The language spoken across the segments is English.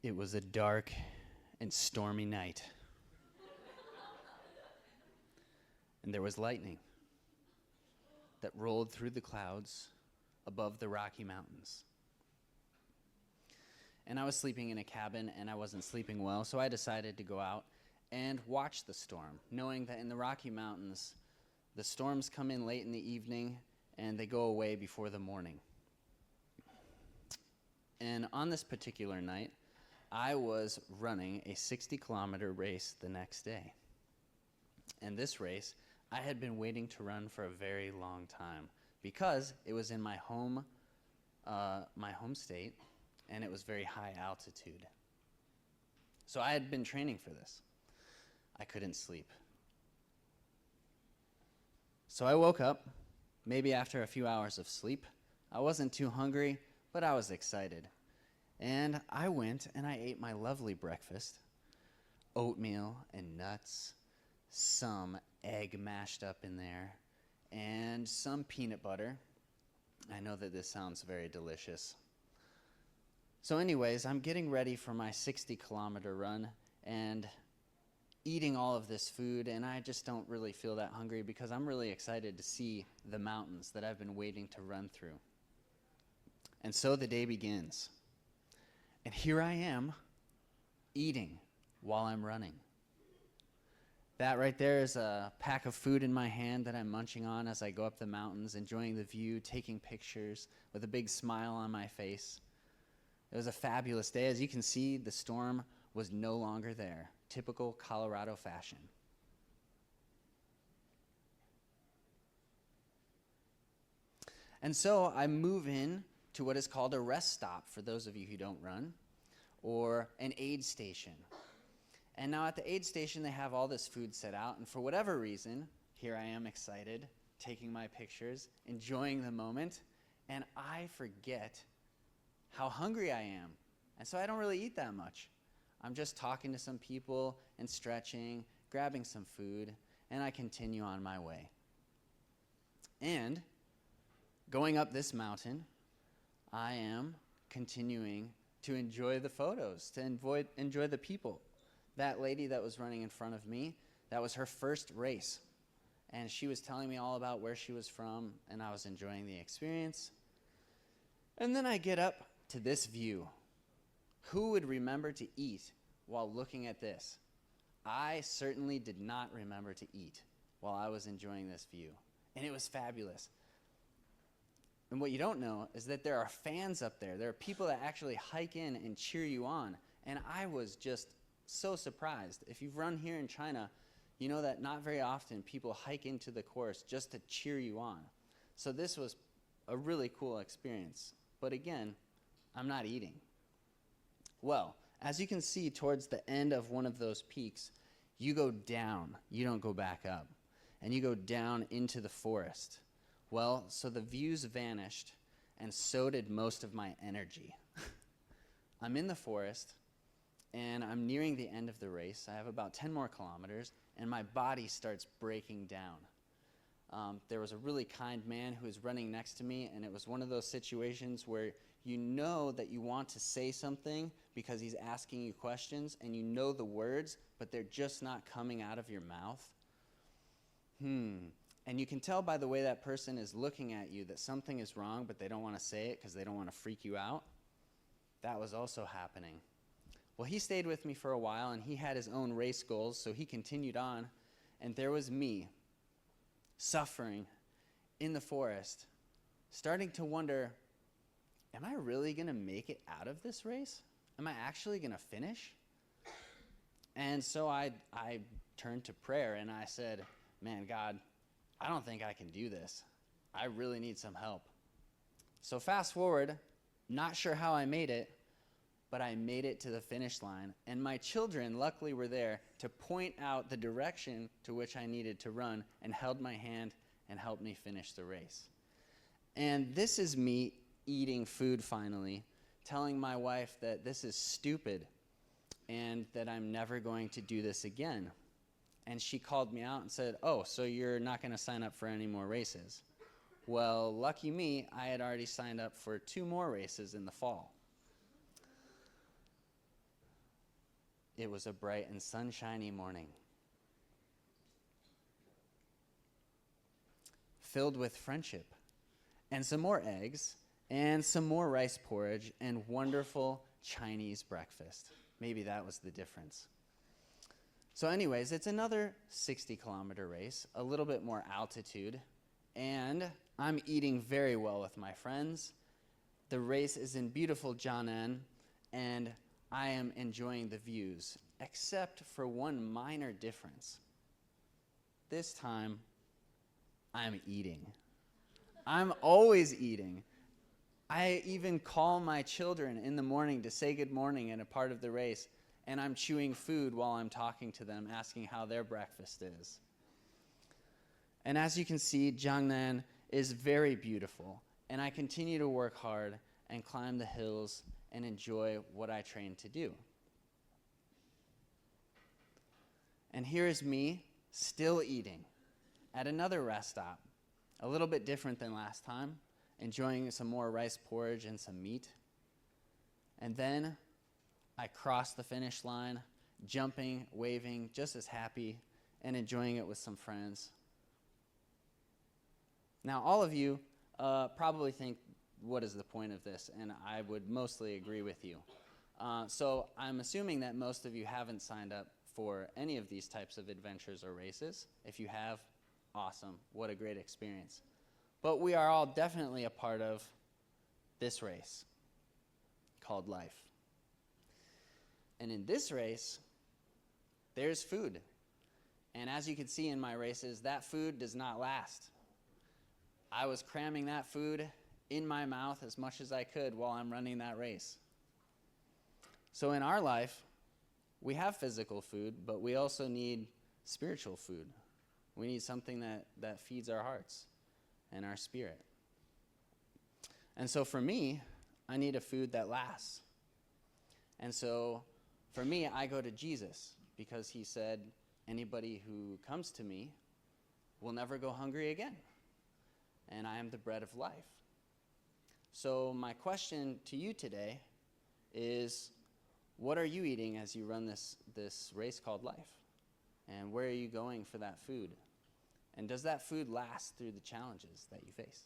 It was a dark and stormy night, and there was lightning that rolled through the clouds above the Rocky Mountains. And I was sleeping in a cabin, and I wasn't sleeping well, so I decided to go out and watch the storm, knowing that in the Rocky Mountains, the storms come in late in the evening, and they go away before the morning. And on this particular night, I was running a 60-kilometer race the next day. And this race, I had been waiting to run for a very long time because it was in my home state, and it was very high altitude. So I had been training for this. I couldn't sleep. So I woke up, maybe after a few hours of sleep. I wasn't too hungry, but I was excited. And I went and I ate my lovely breakfast, oatmeal and nuts, some egg mashed up in there, and some peanut butter. I know that this sounds very delicious. So anyways, I'm getting ready for my 60-kilometer run and eating all of this food, and I just don't really feel that hungry because I'm really excited to see the mountains that I've been waiting to run through. And so the day begins. And here I am, eating while I'm running. That right there is a pack of food in my hand that I'm munching on as I go up the mountains, enjoying the view, taking pictures with a big smile on my face. It was a fabulous day. As you can see, the storm was no longer there. Typical Colorado fashion. And so I move in to what is called a rest stop, for those of you who don't run, or an aid station. And now at the aid station, they have all this food set out, and for whatever reason, here I am excited, taking my pictures, enjoying the moment, and I forget how hungry I am. And so I don't really eat that much. I'm just talking to some people and stretching, grabbing some food, and I continue on my way. And going up this mountain, I am continuing to enjoy the photos, to enjoy the people. That lady that was running in front of me, that was her first race. And she was telling me all about where she was from, and I was enjoying the experience. And then I get up to this view. Who would remember to eat while looking at this? I certainly did not remember to eat while I was enjoying this view. And it was fabulous. And what you don't know is that there are fans up there. There are people that actually hike in and cheer you on. And I was just so surprised. If you've run here in China, you know that not very often people hike into the course just to cheer you on. So this was a really cool experience. But again, I'm not eating. Well, as you can see towards the end of one of those peaks, you go down. You don't go back up. And you go down into the forest. Well, so the views vanished, and so did most of my energy. I'm in the forest, and I'm nearing the end of the race. I have about 10 more kilometers, and my body starts breaking down. There was a really kind man who was running next to me, and it was one of those situations where you know that you want to say something because he's asking you questions, and you know the words, but they're just not coming out of your mouth. And you can tell by the way that person is looking at you that something is wrong, but they don't want to say it because they don't want to freak you out. That was also happening. Well, he stayed with me for a while, and he had his own race goals, so he continued on. And there was me, suffering in the forest, starting to wonder, am I really going to make it out of this race? Am I actually going to finish? And so I turned to prayer, and I said, man, God, I don't think I can do this. I really need some help. So fast forward, not sure how I made it, but I made it to the finish line. And my children, luckily, were there to point out the direction to which I needed to run and held my hand and helped me finish the race. And this is me eating food finally, telling my wife that this is stupid and that I'm never going to do this again. And she called me out and said, oh, so you're not going to sign up for any more races. Well, lucky me, I had already signed up for 2 more races in the fall. it was a bright and sunshiny morning, filled with friendship, and some more eggs, and some more rice porridge, and wonderful Chinese breakfast. Maybe that was the difference. So anyways, it's another 60-kilometer race, a little bit more altitude, and I'm eating very well with my friends. The race is in beautiful Jiangnan, and I am enjoying the views, except for one minor difference. This time, I'm eating. I'm always eating. I even call my children in the morning to say good morning in a part of the race, and I'm chewing food while I'm talking to them, asking how their breakfast is. And as you can see, Jiangnan is very beautiful, and I continue to work hard and climb the hills and enjoy what I train to do. And here is me, still eating, at another rest stop, a little bit different than last time, enjoying some more rice porridge and some meat. And then I cross the finish line, jumping, waving, just as happy, and enjoying it with some friends. Now, all of you probably think, what is the point of this? And I would mostly agree with you. So I'm assuming that most of you haven't signed up for any of these types of adventures or races. If you have, awesome. What a great experience. But we are all definitely a part of this race called life. And in this race, there's food. And as you can see in my races, that food does not last. I was cramming that food in my mouth as much as I could while I'm running that race. So in our life, we have physical food, but we also need spiritual food. We need something that feeds our hearts and our spirit. And so for me, I need a food that lasts. And so for me, I go to Jesus because he said, anybody who comes to me will never go hungry again. And I am the bread of life. So my question to you today is, what are you eating as you run this race called life? And where are you going for that food? And does that food last through the challenges that you face?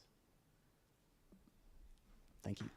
Thank you.